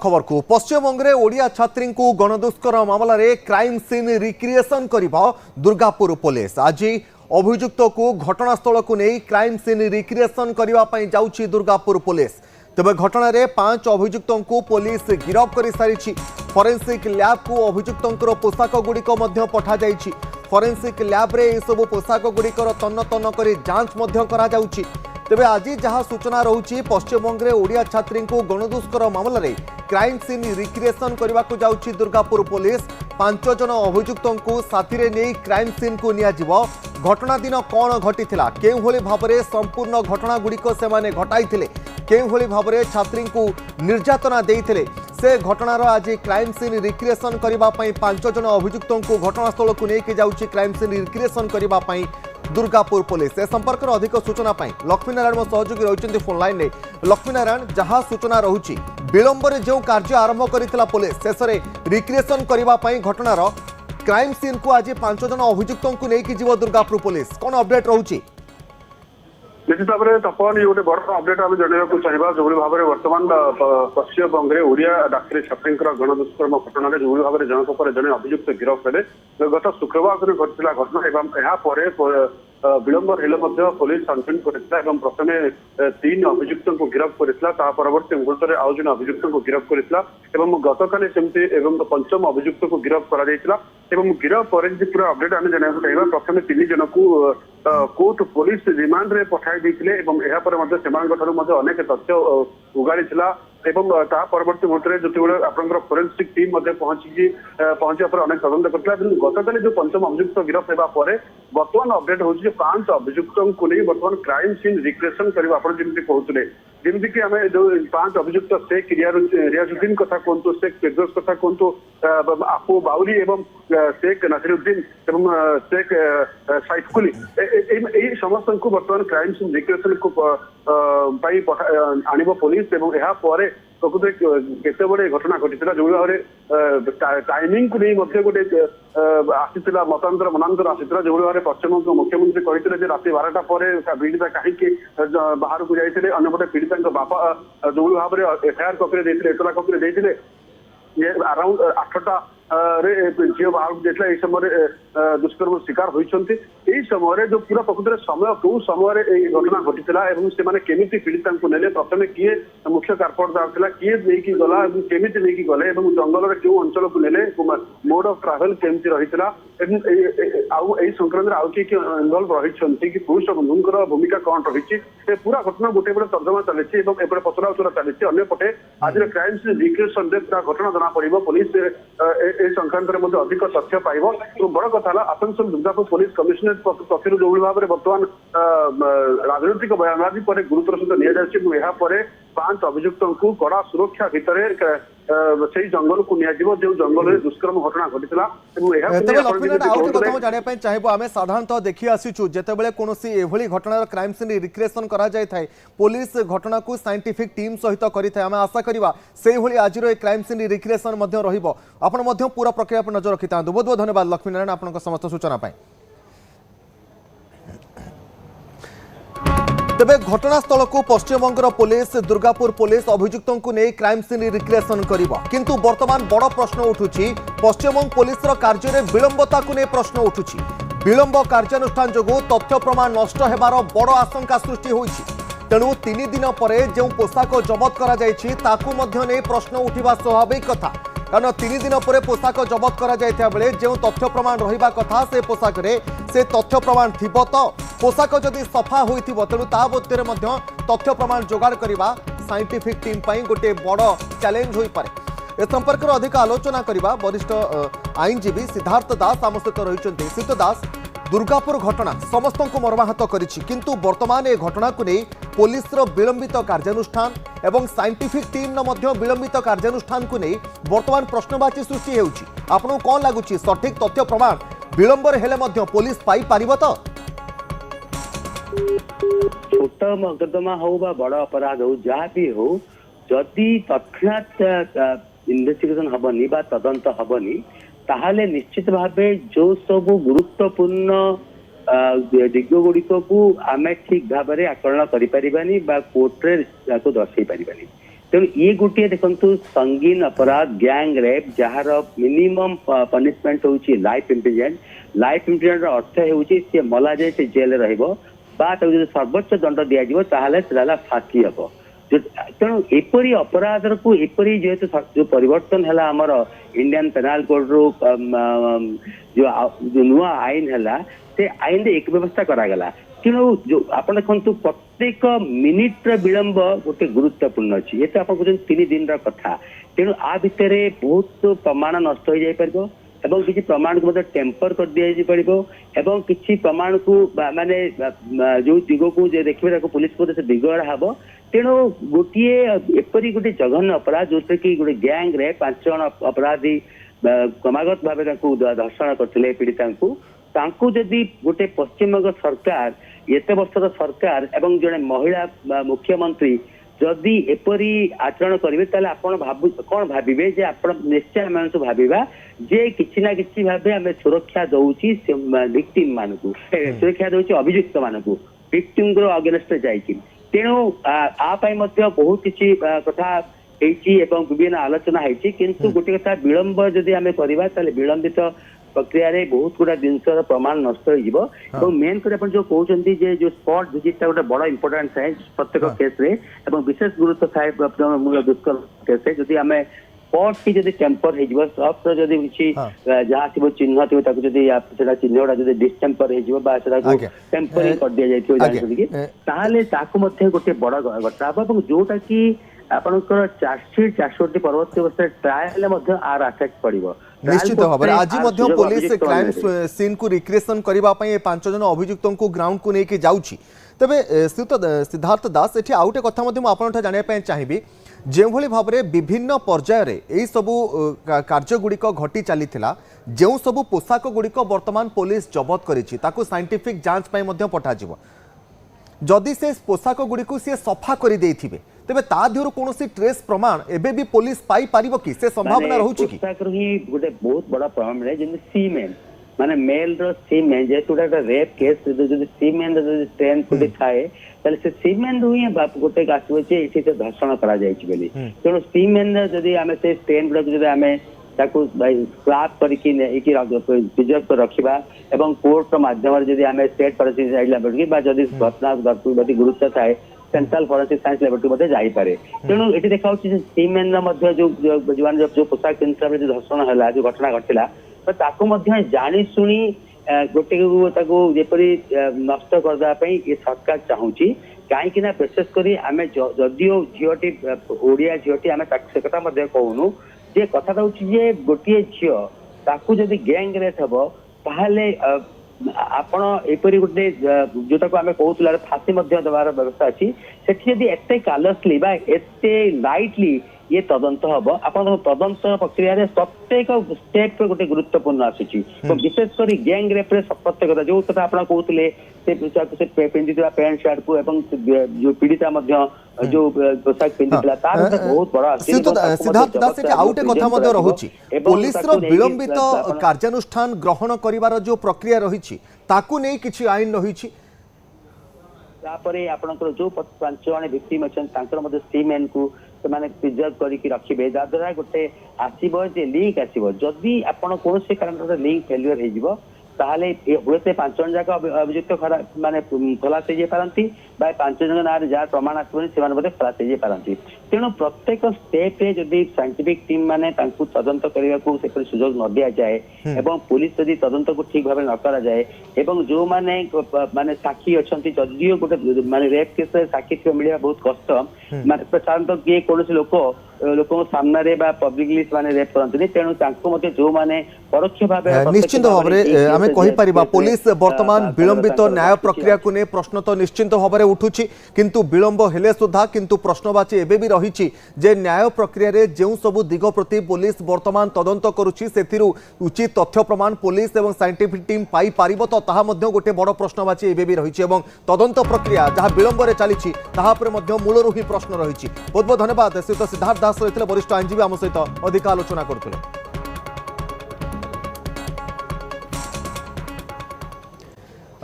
खबर को पश्चिमबंग में ओडिया छात्री को गणदुष्कर्म मामला रे क्राइम सीन रिक्रिएशन करिबा दुर्गापुर पुलिस आज अभियुक्त को घटनास्थल को नहीं क्राइम सीन रिक्रिएशन करने जाउछि दुर्गापुर पुलिस। तेबे घटना रे 5 अभियुक्त को पुलिस गिरफ्त कर सारी। फोरेंसिक लैब को अभियुक्तर पोशाक गुड़िक पठा जाइछि। फोरेंसिक लैब रे सब पोशाक गुड़िकर तन्न तन्न कर जांच करा जाउछि। तेबे आज जहां सूचना रहुछि पश्चिमबंग में ओडिया छात्री को गणदुष्कर्म मामला रे क्राइम सीन रिक्रिएशन करने को जाउछि दुर्गापुर पुलिस। 5 जन अभियुक्त को साथी रे नहीं क्राइम सीन को निया जिवो। घटना दिन कौन घटीथिला केउ भली भाबरे संपूर्ण घटना गुड़िक से माने घटाइथिले केउ भली भाबरे छात्री को निर्यातना देइथिले से घटनार आज क्राइम सीन रिक्रिएशन करबा पई 5 जन अभियुक्त को घटनास्थल को लेके जाउछि क्राइम सीन रिक्रिएशन करबा पई दुर्गापुर पुलिस। ए संपर्क में अधिक सूचना पाई लक्ष्मीनारायण मो सहयोगी रहिछन्ति फोन लाइन रे। लक्ष्मीनारायण जहां सूचना रहुछि विलंबर जो कार्य आरंभ करितला पुलिस शेष रे रिक्रिएशन करबा पई घटनार क्राइम सीन को आज 5 जन अभियुक्त को लेके जीव दुर्गापुर पुलिस कौन अपडेट रहुछि? निश्चित भाव में तपन ये गोटे बड़ अपडेट आम जनवाक चाहिए जो भाव में बर्तमान पश्चिमबंग में ओडिया डाक्तरी छात्री गणदुष्कर्म घटना जो भाव में जनक पर जड़े अभियुक्त गिरफ्त हेले गत शुक्रवार दिन घटना घटना एवं यहाँ विलंबर हेले पुलिस छानबीन कर प्रथमे 3 अभियुक्त को गिरफ्त कर परवर्ती मुहूर्त में आउ जन अभियुक्त को गिरफ्त कर गतकाली सेमती पंचम अभियुक्त को गिरफ्त कर गिरफ्त पर पूरा अपडेट आम जानवाक चाहिए। प्रथम 3 जन को कोर्ट पुलिस रिमांड रे पठाई देइथिले अनेक तथ्य उगाड़ी ता परवर्ती मुहूर्त में जो आपंकर फोरेंसिक टीम पहुंचा पर अनेक तदंत करता गतकाली जो पंचम अभियुक्त गिरफ्त होगा बर्तमान अपडेट हो 5 अभियुक्त को नहीं बर्तमान क्राइम सीन रिक्रिएशन करबा आपण जेमति कहउतले जेमति कि हमें जो 5 अभियुक्त शेख रियाजुद्दीन कथा कहतु शेख फिरदौस कथा कहतु आपू बाउरी एवं शेख नसीरुद्दीन एवं शेख साइफकुली समस्त को बर्तमान क्राइम सीन रिक्रिएशन को आणिब पुलिस एवं यहाँ पर प्रकृत केते बड़े घटना घटी जो भाव में टाइमिंग को नहीं गोटे आसीला मतांतर आसीला जो भाव में पश्चिमबंग मुख्यमंत्री कहते रात 12टा पर पीड़िता कहीं बाहर को जाते अंपटे पीड़िता बापा जो भाव में एफआईआर कपी एतला कपी अराउंड 8टा झील बाहर जाता यह समय दुष्कर्म शिकार होती समय जो पूरा प्रकृत समय कौ समय घटना घटी से केमी पीड़िता को नेले प्रथम किए मुख्य कारपटदार था किए नहीं गला केमी नहीं गले जंगल क्यों अंचल को नेले मोड ऑफ ट्रावेल केमती रही आई संक्रांत आउ किए इनवल्व रही कि पुरुष बंधुंर भूमिका कौन रही पूरा घटना गोटे पटे तर्जमा चली पचरा उचरा चली अंपटे आज क्राइम सीन रिक्रिएशन पूरा घटना जना पड़ो पुलिस संक्रांत में अधिक तथ्य पाइब। तो बड़ कथा आसनसोल दुर्गापुर पुलिस कमिशनरेट पक्ष जो भाव में बर्तमान राजनैतिक बयानबाजी पर गुरुतर सहित नि 5 अभियुक्त को कड़ा सुरक्षा भितर से जंगल को जो जंगल में दुष्कर्म घटना घटी चाहिए आम साधारणतः देखी आसीचु जितेबाला कौन एभली घटनार क्राइम सीन रिक्रिएशन करा जाय थाए पुलिस घटना को साइंटिफिक टीम सहित करें आशा करवा से आज क्राइम सीन रिक्रिएशन आपण पूरा प्रक्रिया पर नजर रखी था। बहुत बहुत धन्यवाद लक्ष्मीनारायण आपन समस्त सूचना पाई। तेबे घटनास्थल को पश्चिमबंग पुलिस दुर्गापुर पुलिस अभियुक्त को नहीं क्राइम सीन रिक्रिएशन करिबा किंतु वर्तमान बड़ प्रश्न उठुछि पश्चिमबंग पुलिस कार्य में विलंबता को नहीं प्रश्न उठुछि विलंब कार्यानुष्ठान जोगु तथ्य प्रमाण नष्ट हेबार बड़ आशंका सृष्टि होइछि। तेणु 3 दिन पर जो पोशाक जबत करा जाइछि ताकू मध्य नहीं प्रश्न उठिबा स्वाभाविक कथा कारण 3 दिन पर पोशाक जबत करा जाइथा बेले जो तथ्य प्रमाण रहिबा कथा से पोशाक रे से तथ्य प्रमाण थिबो तो पोशाक जदि सफा होइथिबो तेणु ता मध्य तथ्य प्रमाण जोगाड़ करबा साइंटिफिक टीम पई गोटे बड़ चैलेंज होई पारे। ए संपर्क में अधिक आलोचना करबा वरिष्ठ आईनजीवी सिद्धार्थ दास आम सहित रहिछन्ते। सिद्धार्थ दास दुर्गापुर घटना समस्त को मर्माहत करिछि किंतु वर्तमान ए घटना को नहीं पुलिस विलंबित कार्यानुष्ठान एवं साइंटिफिक टीम विलंबित कार्यानुष्ठान को नहीं वर्तमान प्रश्नवाची सृष्टि होउछि। आपन कौन लागुछि सठिक तथ्य प्रमाण विलंबर हेले मध्य पुलिस पाई पारिबो तो? छोट मकदमा हो बा बड़ अपराध हो जहाँ भी हो जदि तथ्यात इन्वेस्टिगेशन हबनी बा तदंत हबनी ताहले निश्चित भावे जो सब गुरुत्वपूर्ण दिग गुड़िक को आम ठीक भाव में आकलन करें कोर्टे दर्शे पारानी ତେଣୁ ଇଏ ଗୋଟିଏ ଦେଖନ୍ତୁ ସଙ୍ଗୀନ ଅପରାଧ ଗ୍ୟାଙ୍ଗ ରେପ୍ ଯାହାର ମିନିମମ୍ ପନିଶମେଣ୍ଟ ହେଉଛି ଲାଇଫ୍ ଇମ୍ପ୍ରିଜନମେଣ୍ଟ। ଲାଇଫ୍ ଇମ୍ପ୍ରିଜନମେଣ୍ଟର ଅର୍ଥ ହେଉଛି ସେ ମଲା ଯାଏ ସେ ଜେଲରେ ରହିବ ବା ତାକୁ ଯଦି ସର୍ବୋଚ୍ଚ ଦଣ୍ଡ ଦିଆଯିବ ତାହେଲେ ସେଟା ହେଲା ଫାଶୀ ହବ। ତେଣୁ ଏପରି ଅପରାଧକୁ ଏପରି ଯେହେତୁ ଯୋଉ ପରିବର୍ତ୍ତନ ହେଲା ଆମର ଇଣ୍ଡିଆନ ପେନାଲ କୋଡରୁ ଯୋଉ ନୂଆ ଆଇନ ହେଲା ସେ ଆଇନରେ ଏକ ବ୍ୟବସ୍ଥା କରାଗଲା। ତେଣୁ ଯୋଉ ଆପଣ ଦେଖନ୍ତୁ ପ୍ରତ୍ୟେକ ମିନିଟର ବିଳମ୍ବ ଗୋଟେ ଗୁରୁତ୍ୱପୂର୍ଣ୍ଣ ଅଛି। ଏ ତ ଆପଣ କହୁଛନ୍ତି 3 ଦିନର କଥା। ତେଣୁ ଆ ଭିତରେ ବହୁତ ପ୍ରମାଣ ନଷ୍ଟ ହୋଇଯାଇପାରିବ ଏବଂ କିଛି ପ୍ରମାଣକୁ ମଧ୍ୟ ଟେମ୍ପର କରିଦିଆଯାଇପାରିବ ଏବଂ କିଛି ପ୍ରମାଣକୁ ମାନେ ଯୋଉ ଦିଗକୁ ଯେ ଦେଖିବେ ତାକୁ ପୁଲିସ ମଧ୍ୟ ସେ ଦିଗହରା ହବ। ତେଣୁ ଗୋଟିଏ ଏପରି ଗୋଟେ ଜଘନ୍ୟ ଅପରାଧ ଯୋଉଥିରେ କି ଗୋଟେ ଗ୍ୟାଙ୍ଗରେ 5 ଜଣ ଅପରାଧୀ କ୍ରମାଗତ ଭାବେ ତାଙ୍କୁ ଧର୍ଷଣ କରିଥିଲେ ପୀଡ଼ିତାଙ୍କୁ, ତାଙ୍କୁ ଯଦି ଗୋଟେ ପଶ୍ଚିମବଙ୍ଗ ସରକାର ଏତେ ବର୍ଷର ସରକାର ଏବଂ ଜଣେ ମହିଳା ମୁଖ୍ୟମନ୍ତ୍ରୀ ଯଦି ଏପରି ଆଚରଣ କରିବେ ତାହେଲେ ଆପଣ କଣ ଭାବିବେ ଯେ ଆପଣ ନିଶ୍ଚୟ ଆମେ ଭାବିବା ଯେ କିଛି ନା କିଛି ଭାବେ ଆମେ ସୁରକ୍ଷା ଦଉଛି ଭିକ୍ଟିମ ମାନଙ୍କୁ, ସୁରକ୍ଷା ଦଉଛି ଅଭିଯୁକ୍ତ ମାନଙ୍କୁ ଭିକ୍ଟିମଙ୍କର ଅଗେନଷ୍ଟରେ ଯାଇକି। ତେଣୁ ଆ ପାଇଁ ମଧ୍ୟ ବହୁତ କିଛି କଥା ହେଇଛି ଏବଂ ବିଭିନ୍ନ ଆଲୋଚନା ହେଇଛି। କିନ୍ତୁ ଗୋଟେ କଥା ବିଳମ୍ବ ଯଦି ଆମେ କରିବା ତାହେଲେ ବିଳମ୍ବିତ ପ୍ରକ୍ରିୟାରେ ବହୁତ ଗୁଡା ଜିନିଷର ପ୍ରମାଣ ନଷ୍ଟ ହେଇଯିବ। ଏବଂ ମେନ୍ କରି ଆପଣ ଯୋଉ କହୁଛନ୍ତି ଯେ ଯୋଉ ସ୍ପଟ ଭିଜିଟଟା ଗୋଟେ ବଡ ଇମ୍ପୋର୍ଟାଣ୍ଟ ଥାଏ ପ୍ରତ୍ୟେକ କେସରେ ଏବଂ ବିଶେଷ ଗୁରୁତ୍ୱ ଥାଏ ମୂଳ ଦୁଷ୍କର୍ମ କେସରେ। ଯଦି ଆମେ ସ୍ପଟ କି ଯଦି ଟେମ୍ପର ହେଇଯିବ, ସଫ୍ଟର ଯଦି କିଛି ଯାହା ଥିବ ଚିହ୍ନ ଥିବ ତାକୁ ଯଦି ସେଟା ଚିହ୍ନ ଗୁଡା ଯଦି ଡିଷ୍ଟେମ୍ପର ହେଇଯିବ ବା ସେଟାକୁ ଟେମ୍ପରିଂ କରିଦିଆଯାଇଥିବ ଜାଣିଛନ୍ତି ତାହେଲେ ତାକୁ ମଧ୍ୟ ଗୋଟେ ବଡ ଘଟଣା ହବ ଏବଂ ଯୋଉଟା କି ଆପଣଙ୍କର ଚାର୍ଜସିଟ୍ ପରବର୍ତ୍ତୀ ଅବସ୍ଥାରେ ଟ୍ରାଏଲରେ ମଧ୍ୟ ଆର ଆଫେକ୍ଟ ପଡିବ। निश्चित भाव में आज पुलिस क्राइम सीन को रिक्रिएशन करने 5 जन अभियुक्त को ग्राउंड को लेकिन जाऊँगी। तेरे सिद्धार्थ दास ये आउ गोटे कथा आपठ जानापी चाहिए जो भाव में विभिन्न पर्यायर यही सबू कार्यगुड़िक घटी चली जो सबू पोशाक गुड़िक बर्तमान पुलिस जबत कर साइंटिफिक जांच पठा जदि से पोशाक गुड़ी सी सफा कर तेबे ता देहरु कोनोसी ट्रेस प्रमाण एबे भी पुलिस पाई पारिबो कि से संभावना रहउची कि पोशाक ही गोटे बहुत बड़ा प्रॉब्लम है जेने सीमेन माने मेल रो सीमेन जे टुडा रेप केस जो सीमेन जो स्टेन पुटी थाए तले से सीमेन ही बाप गोटे आसबो जे इठी से धर्षण करा जाय छि बेली तेनो सीमेन जदी हमें से स्टेन गुडा जदी हमें ताकू स्क्रैप करके प्रिजर्व कर रखिबा एवं कोर्ट माध्यम रे जदी हमें स्टेट फॉरेंसिक साइड लैबोरेटरी बा जदी घटना घटती गुरुत्व थाए सेंट्रल फॉरेंसिक साइंस लैबोरेटरी मध्ये जाई पारे। तेणु एटी देखा सीमेन जो पोशाक पिंधला जो धर्षण है जो घटना घटला ताकू जानी शुणी गोटे जेपरी नष्ट करदे ये सरकार चाहूँगी कहीं विशेष कर आम जदियो झीटी ओडिया झीटी आम से कथा कहूनु जे कथा जे गोटे झील ताकू जदि गैंग रेप हम ताहले आपण एपरी गोटे जोटा आम कहूला फांसी देवार व्यवस्था अच्छी से एते कालसली बा एते लाइटली ये तदंत हम आप तदंत प्रक्रिया प्रत्येक स्टेप गोटे गुरुत्वपूर्ण आसूची विशेषकर गैंग रेप्रे प्रत्येक जो कथा आप कहते पिंधि पैंट सार्ट को जो पीड़िता जो पोशाक पिंधिला बहुत बड़ा सिद्धार्थ दास आउटे कथा रहुची पुलिस रो विलंबित कार्यानुष्ठान ग्रहण करिवार जो प्रक्रिया रही ताकू नहीं किछि आईन रही तापरे आपनकर जो 5 जण विक्टिम अछन तांकर मध्ये सीमेन को से प्रिजर्व करके रखिबे जाद्वारा गोटे आसीबो जे लिंक आसीबो जदि आपण कोन से कारण लिंक फेलियर हे जिवो ताहले हुएते 5 जण जाक अभियुक्त माने खलास हो पारती 5 जण ना जहाँ प्रमाण आसबनी से खलास हो पारती। तेणु प्रत्येक स्टेप रे जदि साइंटिफिक टीम माने तांकु तदंत करने को सुजोग न दिया जाए एवं पुलिस जदि तदंत को ठीक भाव न करा जाए एवं जो माने माने साक्षी अच्छी जदियो गोटे माने रेप केस साक्षी मिलवा बहुत कष्ट माने साधारणतः किए कौन लोक सामने पब्लिकली माने रेप करते तेणु जो माने परोक्ष भाव निश्चित भाव में आम कहीपर पुलिस बर्तमान विलंबित न्याय प्रक्रिया को नहीं प्रश्न तो निश्चित भाव में उठुची किंतु विलंब हेले सुधा किंतु प्रश्नवाची एबे भी रही जे न्याय प्रक्रिया रे जो सबु दिग प्रति पुलिस बर्तमान तदंत करुची सेथिरु उचित तथ्य प्रमाण पुलिस एवं साइंटिफिक टीम पाई पारिबो तो ताहा मध्य गोटे बड़ प्रश्नवाची एबे भी रही एवं तदंत प्रक्रिया जहाँ विलंब रे चली ताहा पर मध्य मूलरू ही प्रश्न रही। बहुत बहुत धन्यवाद श्रीयुत सिद्धार्थ दास रही वरिष्ठ आईनजीवी आम सहित अधिक आलोचना करते।